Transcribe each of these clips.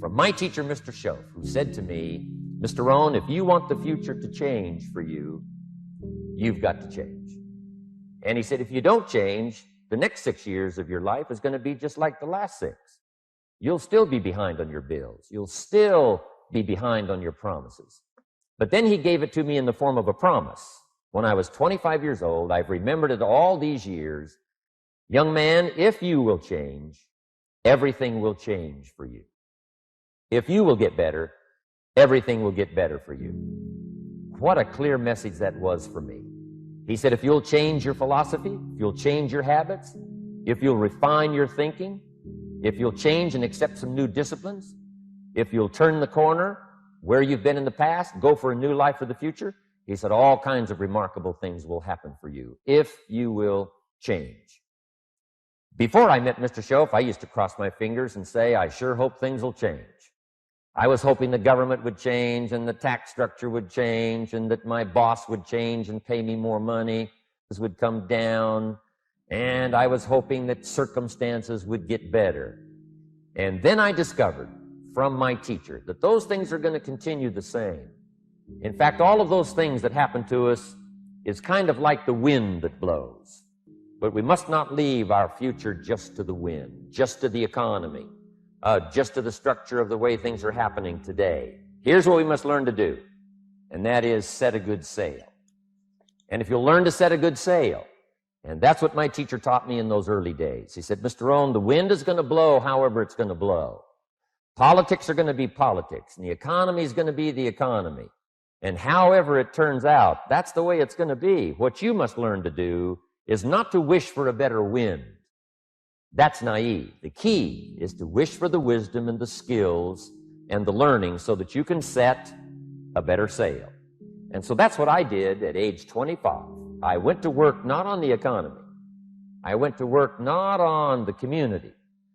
from my teacher, Mr. Schoaf, who said to me, Mr. Rohn, if you want the future to change for you, you've got to change. And he said, if you don't change, the next 6 years of your life is going to be just like the last 6. You'll still be behind on your bills. You'll still be behind on your promises. But then he gave it to me in the form of a promise. When I was 25 years old, I've remembered it all these years. Young man, if you will change, everything will change for you. If you will get better, everything will get better for you. What a clear message that was for me. He said, if you'll change your philosophy, if you'll change your habits, if you'll refine your thinking, if you'll change and accept some new disciplines, if you'll turn the corner where you've been in the past, go for a new life for the future, he said, all kinds of remarkable things will happen for you if you will change. Before I met Mr. Schoaf, I used to cross my fingers and say, I sure hope things will change. I was hoping the government would change and the tax structure would change and that my boss would change and pay me more money, would come down, and I was hoping that circumstances would get better. And then I discovered from my teacher that those things are going to continue the same. In fact, all of those things that happen to us is kind of like the wind that blows. But we must not leave our future just to the wind, just to the economy, just to the structure of the way things are happening today. Here's what we must learn to do, and that is set a good sail. And if you'll learn to set a good sail, and that's what my teacher taught me in those early days. He said, Mr. Rohn, the wind is going to blow however it's going to blow. Politics are going to be politics, and the economy is going to be the economy. And however it turns out, that's the way it's going to be. What you must learn to do is not to wish for a better wind. That's naive. The key is to wish for the wisdom and the skills and the learning so that you can set a better sail. And so that's what I did at age 25. I went to work not on the economy. I went to work not on the community.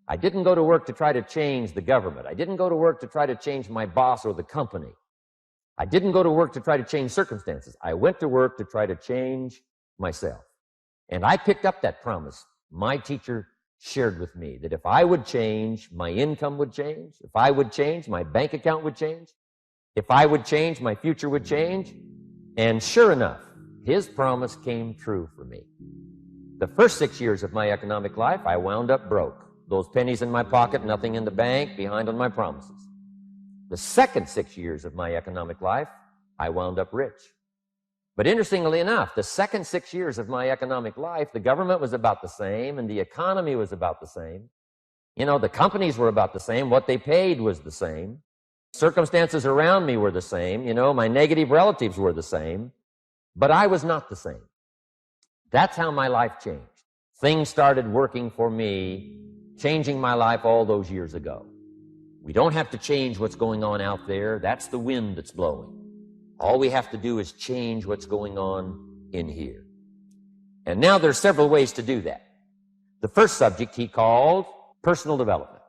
I didn't go to work to try to change the government. I didn't go to work to try to change my boss or the company. I didn't go to work to try to change circumstances. I went to work to try to change myself. And I picked up that promise my teacher shared with me, that if I would change, my income would change. If I would change, my bank account would change. If I would change, my future would change. And sure enough, his promise came true for me. The first 6 years of my economic life, I wound up broke. Those pennies in my pocket, nothing in the bank, behind on my promises. The second 6 years of my economic life, I wound up rich. But interestingly enough, the second 6 years of my economic life, the government was about the same and the economy was about the same. You know, the companies were about the same. What they paid was the same. Circumstances around me were the same. You know, my negative relatives were the same. But I was not the same. That's how my life changed. Things started working for me, changing my life all those years ago. We don't have to change what's going on out there. That's the wind that's blowing. All we have to do is change what's going on in here. And now there's several ways to do that. The first subject he called personal development.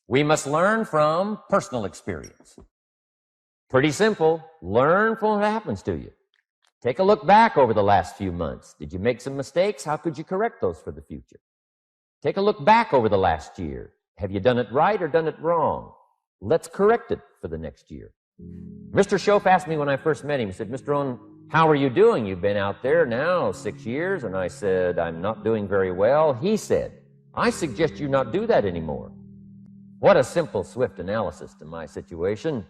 We must learn from personal experience. Pretty simple. Learn from what happens to you. Take a look back over the last few months. Did you make some mistakes? How could you correct those for the future? Take a look back over the last year. Have you done it right or done it wrong? Let's correct it for the next year. Mr. Schoaf asked me when I first met him, he said, Mr. Rohn, how are you doing? You've been out there now 6 years. And I said, I'm not doing very well. He said, I suggest you not do that anymore. What a simple, swift analysis to my situation.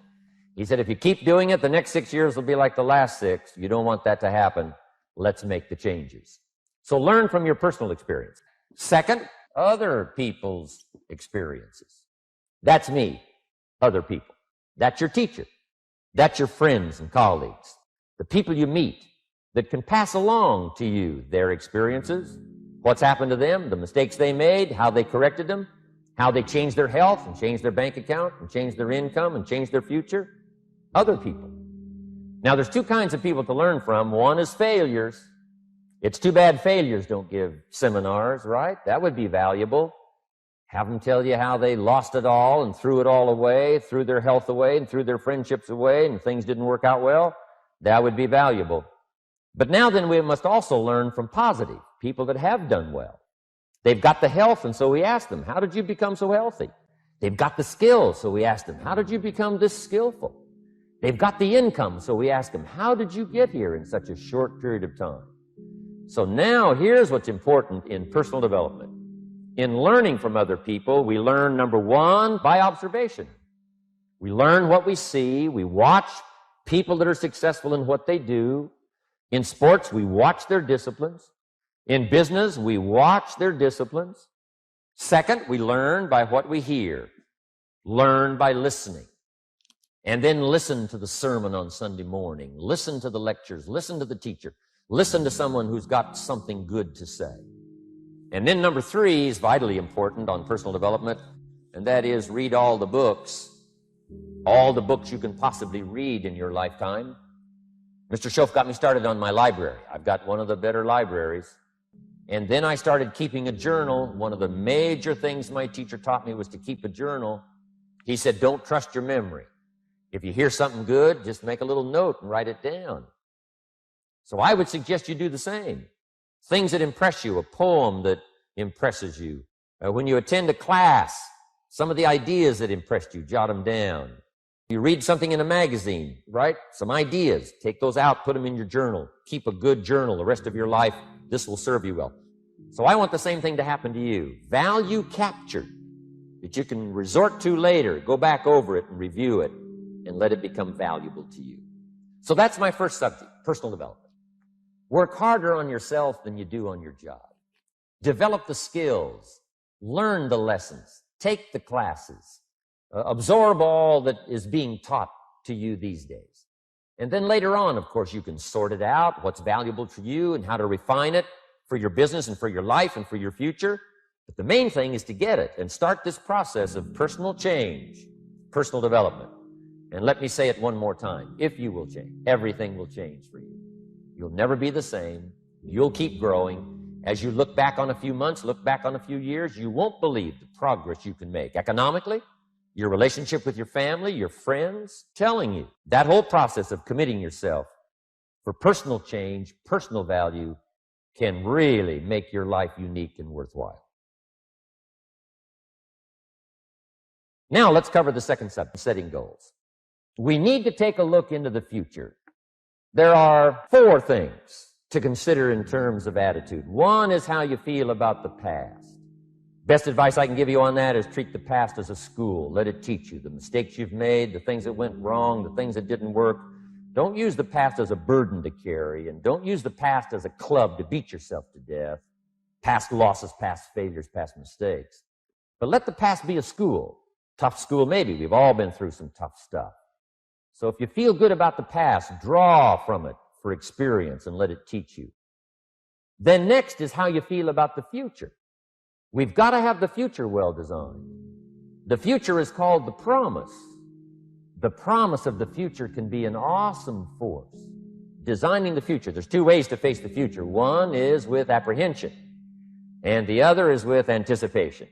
He said, if you keep doing it, the next 6 years will be like the last 6. You don't want that to happen. Let's make the changes. So learn from your personal experience. Second, other people's experiences. That's me, other people. That's your teacher. That's your friends and colleagues, the people you meet that can pass along to you their experiences, what's happened to them, the mistakes they made, how they corrected them, how they changed their health and changed their bank account and changed their income and changed their future. Other people. Now, there's two kinds of people to learn from. One is failures. It's too bad failures don't give seminars, right? That would be valuable. Have them tell you how they lost it all and threw it all away, threw their health away and threw their friendships away and things didn't work out well. That would be valuable. But now then we must also learn from positive, people that have done well. They've got the health, and so we ask them, how did you become so healthy? They've got the skills, so we asked them, how did you become this skillful? They've got the income, so we asked them, how did you get here in such a short period of time? So now here's what's important in personal development. In learning from other people, we learn, number one, by observation. We learn what we see. We watch people that are successful in what they do. In sports, we watch their disciplines. In business, we watch their disciplines. Second, we learn by what we hear. Learn by listening. And then listen to the sermon on Sunday morning. Listen to the lectures. Listen to the teacher. Listen to someone who's got something good to say. And then number three is vitally important on personal development, and that is read all the books you can possibly read in your lifetime. Mr. Schoaf got me started on my library. I've got one of the better libraries. And then I started keeping a journal. One of the major things my teacher taught me was to keep a journal. He said, don't trust your memory. If you hear something good, just make a little note and write it down. So I would suggest you do the same. Things that impress you, a poem that impresses you. When you attend a class, some of the ideas that impressed you, jot them down. You read something in a magazine, right? Some ideas. Take those out, put them in your journal. Keep a good journal the rest of your life. This will serve you well. So I want the same thing to happen to you. Value captured that you can resort to later. Go back over it and review it and let it become valuable to you. So that's my first subject, personal development. Work harder on yourself than you do on your job. Develop the skills. Learn the lessons. Take the classes. Absorb all that is being taught to you these days. And then later on, of course, you can sort it out, what's valuable to you and how to refine it for your business and for your life and for your future. But the main thing is to get it and start this process of personal change, personal development. And let me say it one more time. If you will change, everything will change for you. You'll never be the same. You'll keep growing. As you look back on a few months, look back on a few years, you won't believe the progress you can make. Economically, your relationship with your family, your friends, telling you that whole process of committing yourself for personal change, personal value, can really make your life unique and worthwhile. Now let's cover the second subject, setting goals. We need to take a look into the future. There are 4 things to consider in terms of attitude. One is how you feel about the past. Best advice I can give you on that is treat the past as a school. Let it teach you the mistakes you've made, the things that went wrong, the things that didn't work. Don't use the past as a burden to carry, and don't use the past as a club to beat yourself to death. Past losses, past failures, past mistakes. But let the past be a school. Tough school maybe. We've all been through some tough stuff. So if you feel good about the past, draw from it for experience and let it teach you. Then next is how you feel about the future. We've got to have the future well designed. The future is called the promise. The promise of the future can be an awesome force. Designing the future. There's 2 ways to face the future. One is with apprehension, and the other is with anticipation.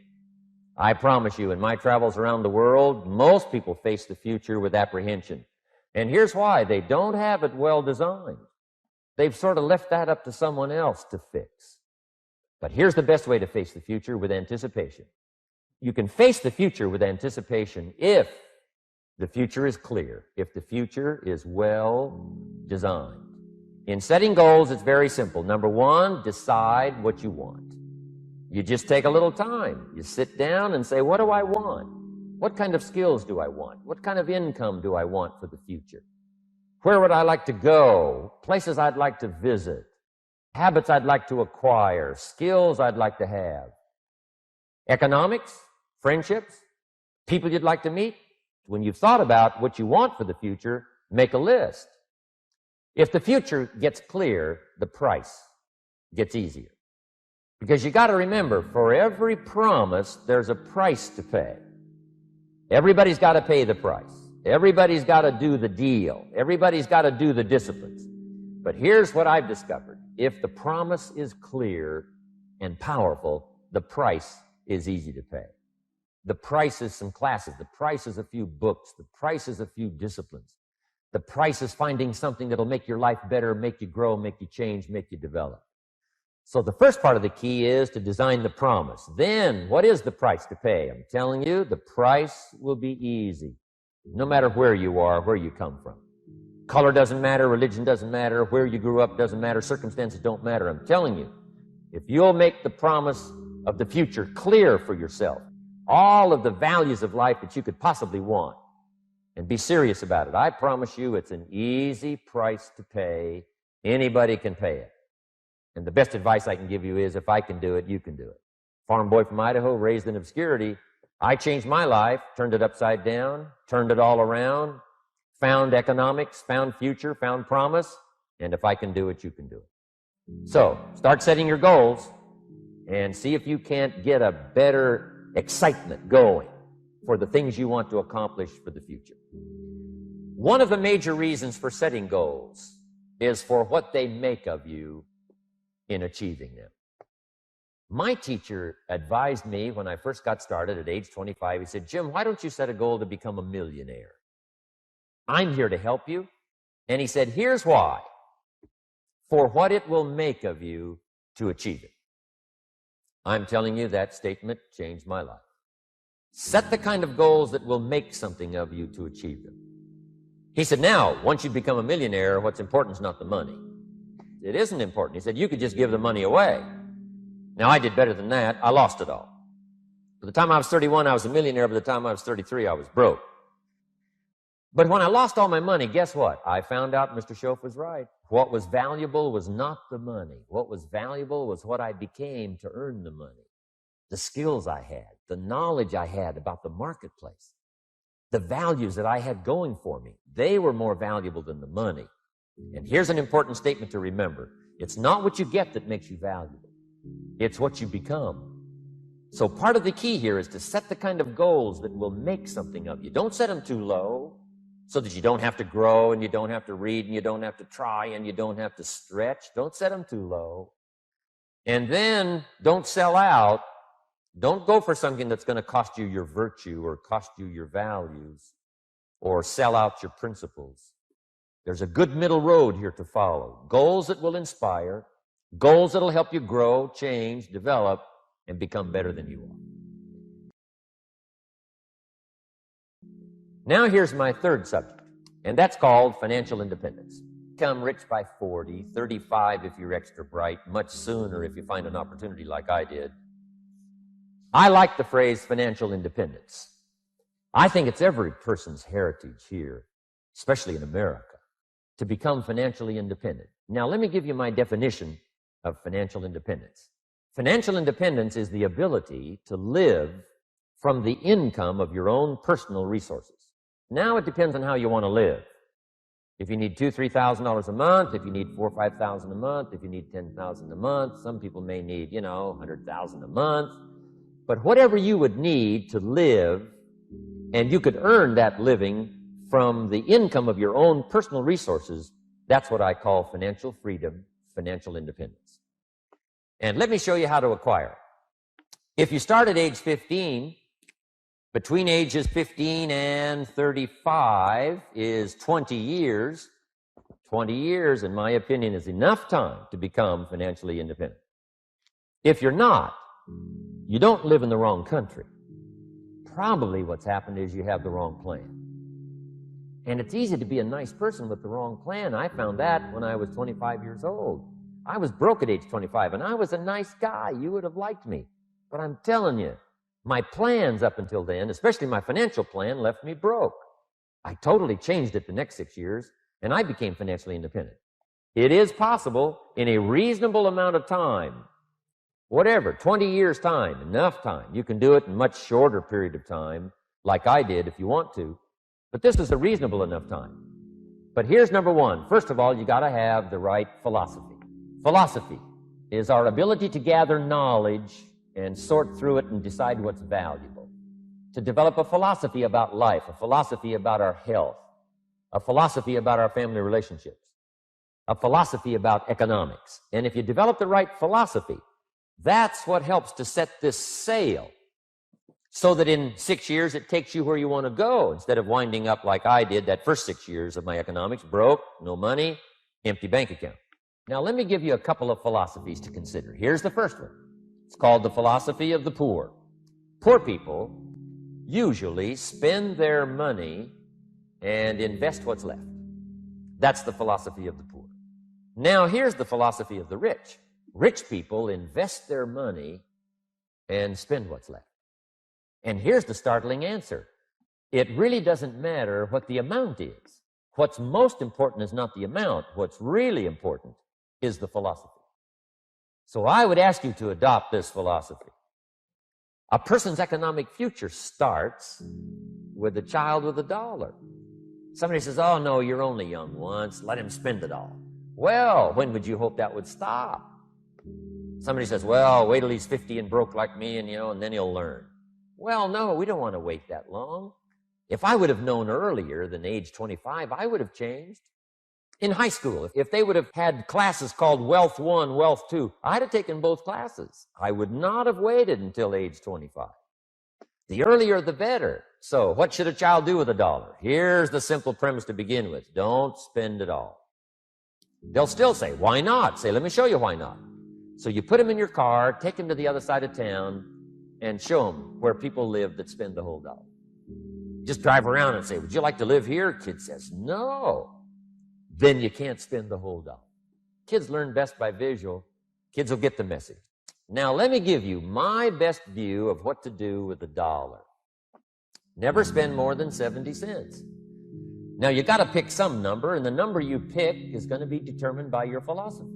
I promise you, in my travels around the world, most people face the future with apprehension. And here's why. They don't have it well designed. They've sort of left that up to someone else to fix. But here's the best way to face the future, with anticipation. You can face the future with anticipation if the future is clear, if the future is well designed. In setting goals, it's very simple. Number 1, decide what you want. You just take a little time. You sit down and say, what do I want? What kind of skills do I want? What kind of income do I want for the future? Where would I like to go? Places I'd like to visit. Habits I'd like to acquire. Skills I'd like to have. Economics, friendships, people you'd like to meet. When you've thought about what you want for the future, make a list. If the future gets clear, the price gets easier. Because you got to remember, for every promise, there's a price to pay. Everybody's got to pay the price. Everybody's got to do the deal. Everybody's got to do the disciplines. But here's what I've discovered. If the promise is clear and powerful, the price is easy to pay. The price is some classes. The price is a few books. The price is a few disciplines. The price is finding something that'll make your life better, make you grow, make you change, make you develop. So the first part of the key is to design the promise. Then, what is the price to pay? I'm telling you, the price will be easy, no matter where you are, where you come from. Color doesn't matter, religion doesn't matter, where you grew up doesn't matter, circumstances don't matter. I'm telling you, if you'll make the promise of the future clear for yourself, all of the values of life that you could possibly want, and be serious about it, I promise you it's an easy price to pay. Anybody can pay it. And the best advice I can give you is, if I can do it, you can do it. Farm boy from Idaho, raised in obscurity, I changed my life, turned it upside down, turned it all around, found economics, found future, found promise, and if I can do it, you can do it. So, start setting your goals and see if you can't get a better excitement going for the things you want to accomplish for the future. One of the major reasons for setting goals is for what they make of you in achieving them. My teacher advised me when I first got started at age 25, he said, "Jim, why don't you set a goal to become a millionaire? I'm here to help you." And he said, "Here's why. For what it will make of you to achieve it." I'm telling you, that statement changed my life. Set the kind of goals that will make something of you to achieve them. He said, now, once you become a millionaire, what's important is not the money. It isn't important. He said, you could just give the money away. Now, I did better than that. I lost it all. By the time I was 31, I was a millionaire. By the time I was 33, I was broke. But when I lost all my money, guess what? I found out Mr. Schoaf was right. What was valuable was not the money. What was valuable was what I became to earn the money. The skills I had, the knowledge I had about the marketplace, the values that I had going for me. They were more valuable than the money. And here's an important statement to remember. It's not what you get that makes you valuable. It's what you become. So part of the key here is to set the kind of goals that will make something of you. Don't set them too low so that you don't have to grow and you don't have to read and you don't have to try and you don't have to stretch. Don't set them too low. And then don't sell out. Don't go for something that's going to cost you your virtue or cost you your values or sell out your principles. There's a good middle road here to follow. Goals that will inspire, goals that will help you grow, change, develop, and become better than you are. Now here's my third subject, and that's called financial independence. Become rich by 40, 35 if you're extra bright, much sooner if you find an opportunity like I did. I like the phrase financial independence. I think it's every person's heritage here, especially in America, to become financially independent. Now, let me give you my definition of financial independence. Financial independence is the ability to live from the income of your own personal resources. Now, it depends on how you want to live. If you need $2,000, $3,000 a month, if you need $4,000 or $5,000 a month, if you need $10,000 a month, some people may need, $100,000 a month. But whatever you would need to live, and you could earn that living from the income of your own personal resources, that's what I call financial freedom, financial independence. And let me show you how to acquire it. If you start at age 15, between ages 15 and 35 is 20 years. 20 years, in my opinion, is enough time to become financially independent. If you're not, you don't live in the wrong country. Probably what's happened is you have the wrong plan. And it's easy to be a nice person with the wrong plan. I found that when I was 25 years old. I was broke at age 25, and I was a nice guy. You would have liked me. But I'm telling you, my plans up until then, especially my financial plan, left me broke. I totally changed it the next 6 years, and I became financially independent. It is possible in a reasonable amount of time, whatever, 20 years' time, enough time. You can do it in a much shorter period of time, like I did if you want to. But this is a reasonable enough time. But here's number one. First of all, you got to have the right philosophy. Philosophy is our ability to gather knowledge and sort through it and decide what's valuable. To develop a philosophy about life, a philosophy about our health, a philosophy about our family relationships, a philosophy about economics. And if you develop the right philosophy, that's what helps to set this sail so that in 6 years it takes you where you want to go instead of winding up like I did that first 6 years of my economics, broke, no money, empty bank account. Now, let me give you a couple of philosophies to consider. Here's the first one. It's called the philosophy of the poor. Poor people usually spend their money and invest what's left. That's the philosophy of the poor. Now, here's the philosophy of the rich. Rich people invest their money and spend what's left. And here's the startling answer. It really doesn't matter what the amount is. What's most important is not the amount. What's really important is the philosophy. So I would ask you to adopt this philosophy. A person's economic future starts with a child with $1. Somebody says, oh, no, you're only young once. Let him spend it all. Well, when would you hope that would stop? Somebody says, well, wait till he's 50 and broke like me, and then he'll learn. Well, no, we don't want to wait that long. If I would have known earlier than age 25, I would have changed. In high school, if they would have had classes called Wealth 1, Wealth 2, I'd have taken both classes. I would not have waited until age 25. The earlier, the better. So what should a child do with $1? Here's the simple premise to begin with. Don't spend it all. They'll still say, why not? Say, let me show you why not. So you put them in your car, take them to the other side of town, and show them where people live that spend the whole dollar. Just drive around and say, would you like to live here? Kid says, no. Then you can't spend the whole dollar. Kids learn best by visual. Kids will get the message. Now, let me give you my best view of what to do with $1. Never spend more than 70 cents. Now, you got to pick some number, and the number you pick is going to be determined by your philosophy.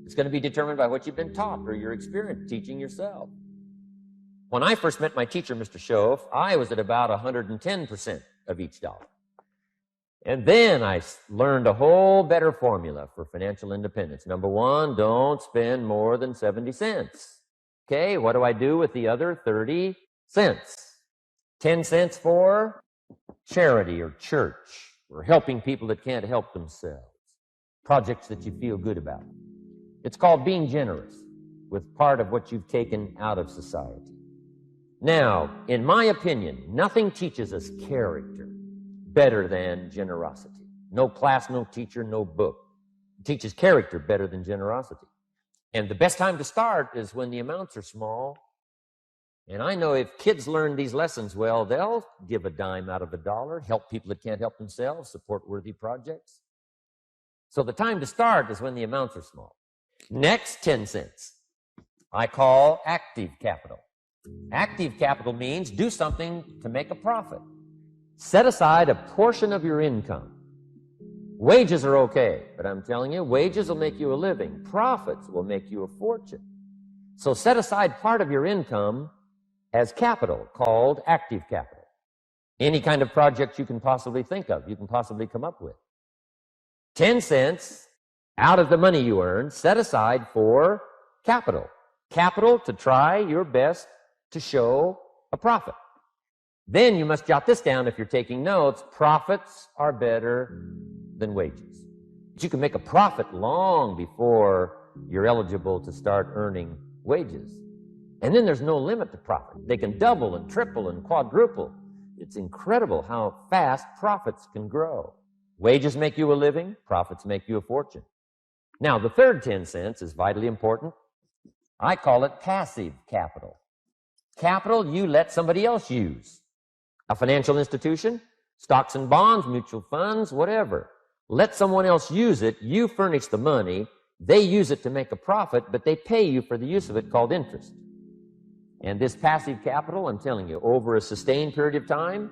It's going to be determined by what you've been taught or your experience teaching yourself. When I first met my teacher, Mr. Schoaf, I was at about 110% of each dollar. And then I learned a whole better formula for financial independence. Number one, don't spend more than 70 cents. Okay, what do I do with the other 30 cents? 10 cents for charity or church or helping people that can't help themselves. Projects that you feel good about. It's called being generous with part of what you've taken out of society. Now, in my opinion, nothing teaches us character better than generosity. No class, no teacher, no book teaches character better than generosity. And the best time to start is when the amounts are small. And I know if kids learn these lessons well, they'll give a dime out of $1, help people that can't help themselves, support worthy projects. So the time to start is when the amounts are small. Next, 10 cents. I call active capital. Active capital means do something to make a profit. Set aside a portion of your income. Wages are okay, but I'm telling you, wages will make you a living. Profits will make you a fortune. So set aside part of your income as capital, called active capital. Any kind of project you can possibly think of, you can possibly come up with. 10 cents out of the money you earn, set aside for capital. Capital to try your best to show a profit. Then you must jot this down if you're taking notes. Profits are better than wages. But you can make a profit long before you're eligible to start earning wages. And then there's no limit to profit. They can double and triple and quadruple. It's incredible how fast profits can grow. Wages make you a living, profits make you a fortune. Now, the third 10 cents is vitally important. I call it passive capital. Capital you let somebody else use. A financial institution, stocks and bonds, mutual funds, whatever. Let someone else use it. You furnish the money. They use it to make a profit, but they pay you for the use of it, called interest. And this passive capital, I'm telling you, over a sustained period of time,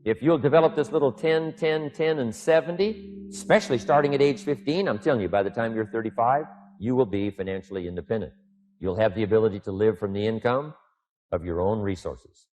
if you'll develop this little 10, 10, 10, and 70, especially starting at age 15, I'm telling you, by the time you're 35, you will be financially independent. You'll have the ability to live from the income of your own resources.